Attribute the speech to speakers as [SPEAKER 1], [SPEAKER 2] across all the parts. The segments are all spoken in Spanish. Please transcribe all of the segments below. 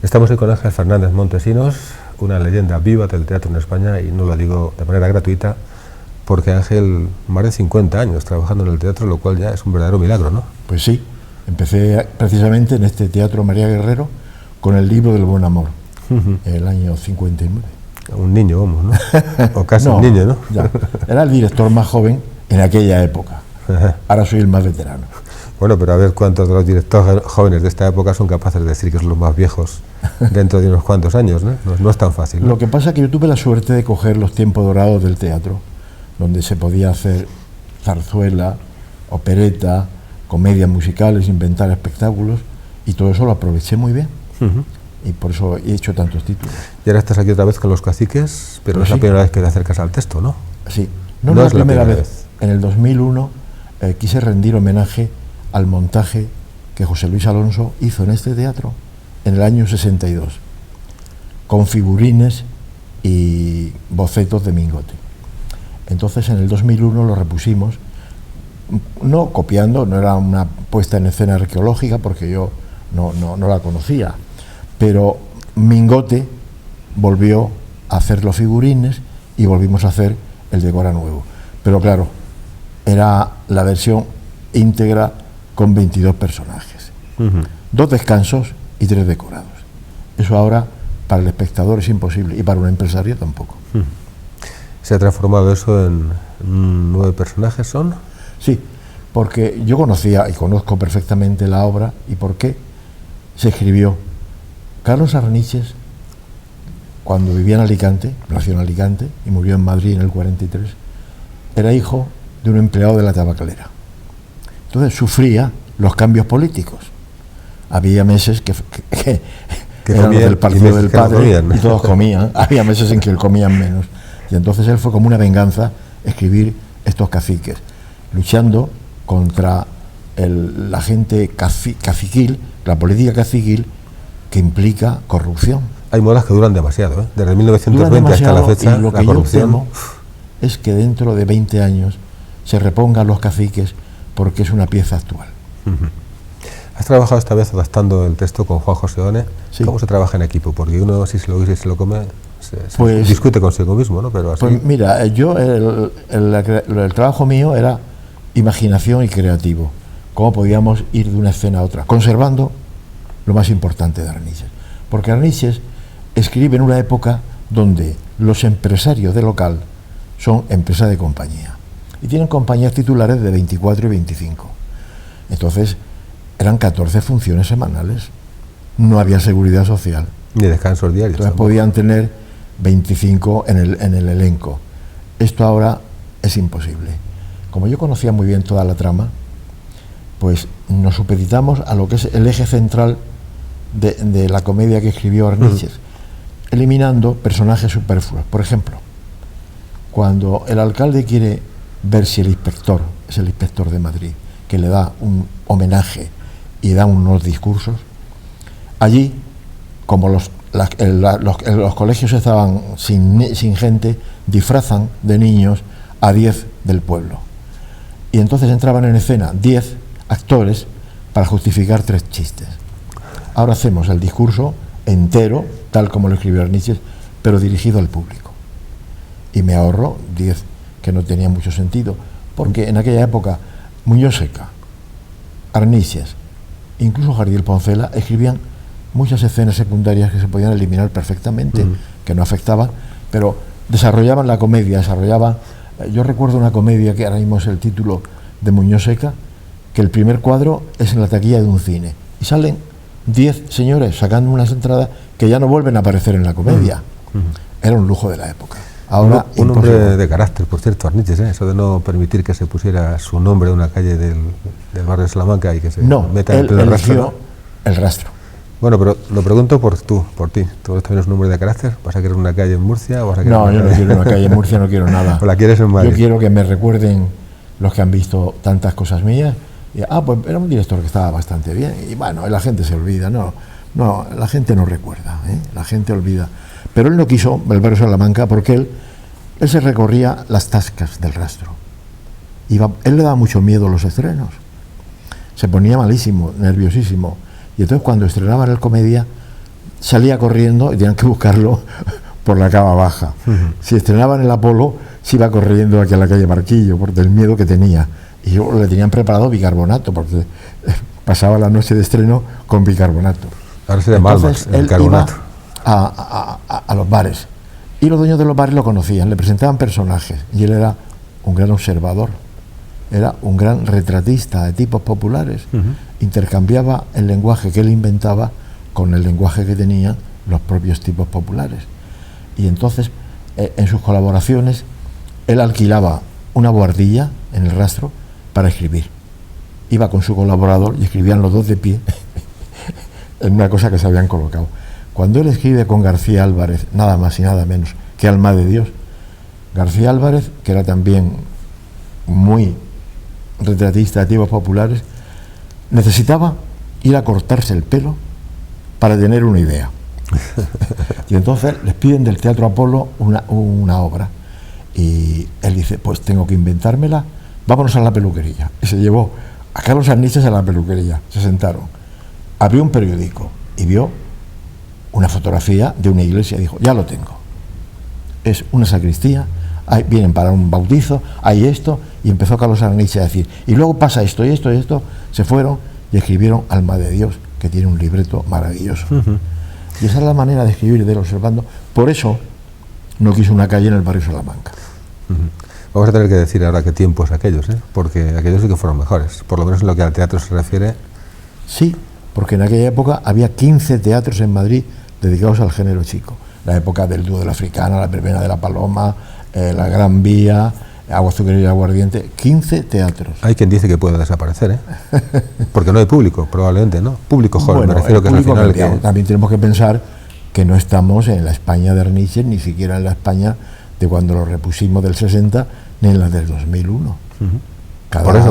[SPEAKER 1] Estamos hoy con Ángel Fernández Montesinos, una leyenda viva del teatro en España, y no lo digo de manera gratuita, porque Ángel, más de 50 años trabajando en el teatro, lo cual ya es un verdadero milagro, ¿no?
[SPEAKER 2] Pues sí, empecé precisamente en este Teatro María Guerrero con el libro del buen amor, en el año 59.
[SPEAKER 1] Un niño, vamos, ¿no? O casi
[SPEAKER 2] No,
[SPEAKER 1] un niño, ¿no?
[SPEAKER 2] Ya. Era el director más joven en aquella época. Ahora soy el más veterano.
[SPEAKER 1] Bueno, pero a ver cuántos de los directores jóvenes de esta época son capaces de decir que son los más viejos dentro de unos cuantos años, ¿no? No es tan fácil, ¿no?
[SPEAKER 2] Lo que pasa es que yo tuve la suerte de coger los tiempos dorados del teatro, donde se podía hacer zarzuela, opereta, comedias musicales, inventar espectáculos, y todo eso lo aproveché muy bien. Y por eso he hecho tantos títulos.
[SPEAKER 1] Y ahora estás aquí otra vez con Los Caciques, pero no es la primera vez que te acercas al texto, ¿no?
[SPEAKER 2] Sí, no es la primera vez. En el 2001 quise rendir homenaje al montaje que José Luis Alonso hizo en este teatro en el año 62, con figurines y bocetos de Mingote. Entonces en el 2001 lo repusimos, no copiando, no era una puesta en escena arqueológica porque yo no la conocía, pero Mingote volvió a hacer los figurines y volvimos a hacer el decora nuevo. Pero claro, era la versión íntegra con 22 personajes, 2 descansos y 3 decorados. Eso ahora para el espectador es imposible y para un empresario tampoco.
[SPEAKER 1] ¿Se ha transformado eso en 9 personajes, son?
[SPEAKER 2] Sí, porque yo conocía y conozco perfectamente la obra y por qué se escribió. Carlos Arniches, cuando vivía en Alicante, nació en Alicante y murió en Madrid en el 43, era hijo de un empleado de la tabacalera. Entonces sufría los cambios políticos. Había meses que eran los del partido del padre y todos comían. Había meses en que él comían menos. Y entonces él fue como una venganza escribir estos caciques, luchando contra la gente caciquil, la política caciquil, que implica corrupción.
[SPEAKER 1] Hay modas que duran demasiado, ¿eh? Desde 1920 hasta la fecha,
[SPEAKER 2] y lo
[SPEAKER 1] la
[SPEAKER 2] que
[SPEAKER 1] corrupción...
[SPEAKER 2] yo temo es que dentro de 20 años se repongan los caciques porque es una pieza actual.
[SPEAKER 1] ¿Has trabajado esta vez adaptando el texto con Juan José One?
[SPEAKER 2] Sí.
[SPEAKER 1] ¿Cómo se trabaja en equipo? Porque uno, si se lo oye y se lo come,
[SPEAKER 2] pues,
[SPEAKER 1] discute consigo mismo, ¿no? Pero así...
[SPEAKER 2] Pues mira, yo el trabajo mío era imaginación y creativo. Cómo podíamos ir de una escena a otra, conservando lo más importante de Arniches. Porque Arniches escribe en una época donde los empresarios de local son empresas de compañía y tienen compañías titulares de 24 y 25. Entonces eran 14 funciones semanales, no había seguridad social
[SPEAKER 1] ni descansos diarios.
[SPEAKER 2] Entonces tampoco podían tener 25 en el elenco. Esto ahora es imposible. Como yo conocía muy bien toda la trama, pues nos supeditamos a lo que es el eje central de la comedia que escribió Arniches, eliminando personajes superfluos. Por ejemplo, cuando el alcalde quiere ver si el inspector es el inspector de Madrid, que le da un homenaje y da unos discursos, allí, como los colegios estaban sin gente, disfrazan de niños a 10 del pueblo. Y entonces entraban en escena 10 actores para justificar 3 chistes. Ahora hacemos el discurso entero, tal como lo escribió Arniches, pero dirigido al público. Y me ahorro 10 que no tenía mucho sentido, porque en aquella época Muñoz Seca, Arniches, incluso Jardiel Poncela escribían muchas escenas secundarias que se podían eliminar perfectamente, que no afectaban, pero desarrollaban la comedia, yo recuerdo una comedia que ahora mismo es el título de Muñoz Seca, que el primer cuadro es en la taquilla de un cine y salen 10 señores sacando unas entradas que ya no vuelven a aparecer en la comedia. Era un lujo de la época. Ahora,
[SPEAKER 1] un hombre de carácter, por cierto, Arniches, ¿eh? Eso de no permitir que se pusiera su nombre en una calle del barrio de Salamanca y que se meta en el rastro. ¿No?
[SPEAKER 2] El rastro.
[SPEAKER 1] Bueno, pero lo pregunto por ti. ¿Tú también eres un hombre de carácter? ¿Vas a querer una calle en Murcia? O vas a
[SPEAKER 2] no, yo no quiero una calle en Murcia, no quiero nada.
[SPEAKER 1] ¿O la quieres en Madrid?
[SPEAKER 2] Yo quiero que me recuerden los que han visto tantas cosas mías. Y, pues era un director que estaba bastante bien. Y bueno, la gente se olvida, no, la gente no recuerda, la gente olvida. Pero él no quiso el barrio Salamanca porque él se recorría las tascas del rastro. Él le daba mucho miedo a los estrenos. Se ponía malísimo, nerviosísimo. Y entonces cuando estrenaban el comedia salía corriendo y tenían que buscarlo por la cava baja. Si estrenaban el Apolo, se iba corriendo aquí a la calle Marquillo por el miedo que tenía. Y yo le tenían preparado bicarbonato, porque pasaba la noche de estreno con bicarbonato.
[SPEAKER 1] Ahora se llama Almax, el bicarbonato.
[SPEAKER 2] Iba a los bares. Y los dueños de los bares lo conocían, le presentaban personajes. Y él era un gran observador, era un gran retratista de tipos populares. Intercambiaba el lenguaje que él inventaba con el lenguaje que tenían los propios tipos populares. Y entonces, en sus colaboraciones, él alquilaba una buhardilla en el Rastro para escribir. Iba con su colaborador y escribían los dos de pie en una cosa que se habían colocado. Cuando él escribe con García Álvarez, nada más y nada menos que Alma de Dios, García Álvarez, que era también muy retratista de tipos populares, necesitaba ir a cortarse el pelo para tener una idea. Y entonces les piden del Teatro Apolo una obra. Y él dice, pues tengo que inventármela, vámonos a la peluquería. Y se llevó a Carlos Arniches a la peluquería, se sentaron, abrió un periódico y vio una fotografía de una iglesia y dijo, ya lo tengo. Es una sacristía, vienen para un bautizo, hay esto, y empezó Carlos Arniches a decir, y luego pasa esto y esto y esto, se fueron y escribieron Alma de Dios, que tiene un libreto maravilloso. Y esa es la manera de escribir de él, observando. Por eso no quiso una calle en el barrio Salamanca.
[SPEAKER 1] Vamos a tener que decir ahora qué tiempos aquellos, porque aquellos sí que fueron mejores, por lo menos en lo que al teatro se refiere.
[SPEAKER 2] Sí, porque en aquella época había 15 teatros en Madrid dedicados al género chico. La época del dúo de la Africana, la verbena de la Paloma, la Gran Vía, Agua Azucarera y Aguardiente, 15 teatros.
[SPEAKER 1] Hay quien dice que puede desaparecer, porque no hay público, probablemente, ¿no? Público joven,
[SPEAKER 2] bueno,
[SPEAKER 1] me refiero que es al final
[SPEAKER 2] que... También tenemos que pensar que no estamos en la España de Arniches, ni siquiera en la España de cuando lo repusimos del 60, ni en la del 2001.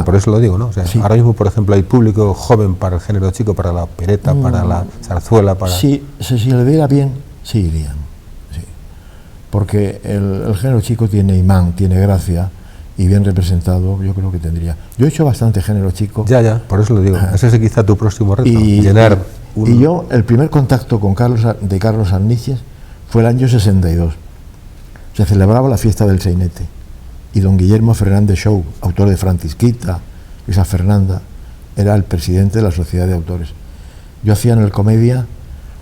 [SPEAKER 1] Por eso lo digo, ¿no? O sea, sí. Ahora mismo, por ejemplo, hay público joven para el género chico, para la opereta, para la zarzuela, para...
[SPEAKER 2] Sí, si le diera bien, sí irían. Sí. Porque el género chico tiene imán, tiene gracia, y bien representado, yo creo que tendría. Yo he hecho bastante género chico.
[SPEAKER 1] Ya, por eso lo digo. Ese es quizá tu próximo reto, llenar...
[SPEAKER 2] Y yo, el primer contacto con Carlos Arniches fue el año 62. Se celebraba la fiesta del sainete. Y don Guillermo Fernández Show, autor de Francisquita, Luisa Fernanda, era el presidente de la Sociedad de Autores. Yo hacía en el Comedia,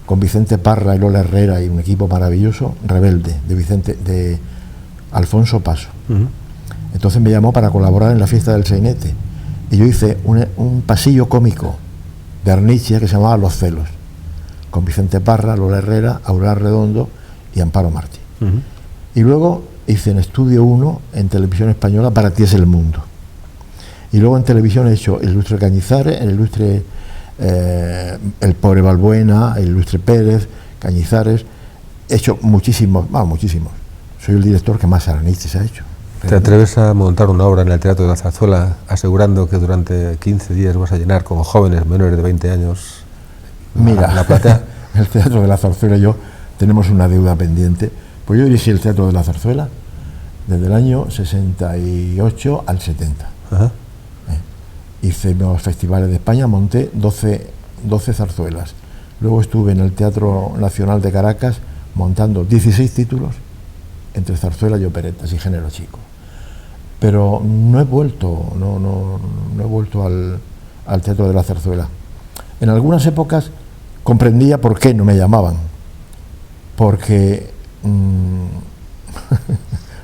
[SPEAKER 2] con Vicente Parra y Lola Herrera y un equipo maravilloso, Rebelde, de Alfonso Paso. Entonces me llamó para colaborar en la fiesta del sainete. Y yo hice un pasillo cómico de Arniches que se llamaba Los Celos, con Vicente Parra, Lola Herrera, Aurora Redondo y Amparo Martí. Y luego hice en Estudio 1, en Televisión Española, Para ti es el mundo. Y luego en televisión he hecho El ilustre Cañizares, El ilustre El pobre Balbuena, El ilustre Pérez, Cañizares. He hecho muchísimos. Soy el director que más Arniches ha hecho.
[SPEAKER 1] ¿Te atreves a montar una obra en el Teatro de la Zarzuela asegurando que durante 15 días vas a llenar con jóvenes menores de 20 años la platea?
[SPEAKER 2] El Teatro de la Zarzuela y yo tenemos una deuda pendiente. Pues yo dirigí el Teatro de la Zarzuela desde el año 68 al 70. Hice los festivales de España, monté 12 zarzuelas. Luego estuve en el Teatro Nacional de Caracas montando 16 títulos entre zarzuelas y operetas y género chico. Pero no he vuelto al Teatro de la Zarzuela. En algunas épocas comprendía por qué no me llamaban, porque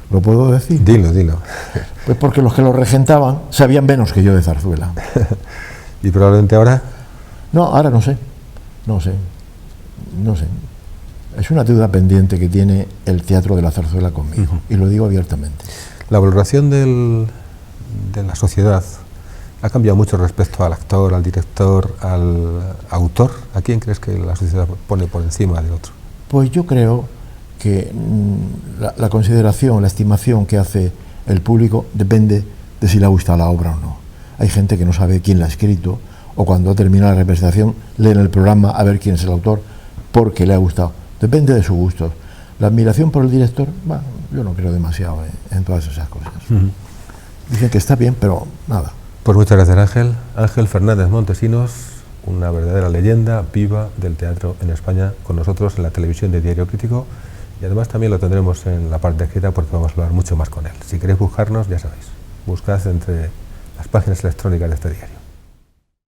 [SPEAKER 2] ¿lo puedo decir?
[SPEAKER 1] Dilo.
[SPEAKER 2] Pues porque los que lo regentaban sabían menos que yo de zarzuela.
[SPEAKER 1] ¿Y probablemente ahora?
[SPEAKER 2] No, ahora no sé. Es una deuda pendiente que tiene el Teatro de la Zarzuela conmigo, y lo digo abiertamente.
[SPEAKER 1] La valoración de la sociedad ha cambiado mucho respecto al actor, al director, al autor. ¿A quién crees que la sociedad pone por encima del otro?
[SPEAKER 2] Pues yo creo que la consideración, la estimación que hace el público depende de si le ha gustado la obra o no. Hay gente que no sabe quién la ha escrito, o cuando termina la representación leen el programa a ver quién es el autor porque le ha gustado. Depende de sus gustos. La admiración por el director, bueno, yo no creo demasiado en todas esas cosas. Dicen que está bien, pero nada.
[SPEAKER 1] Pues muchas gracias, Ángel. Ángel Fernández Montesinos, una verdadera leyenda viva del teatro en España, con nosotros en la televisión de Diario Crítico, y además también lo tendremos en la parte escrita porque vamos a hablar mucho más con él. Si queréis buscarnos, ya sabéis, buscad entre las páginas electrónicas de este diario.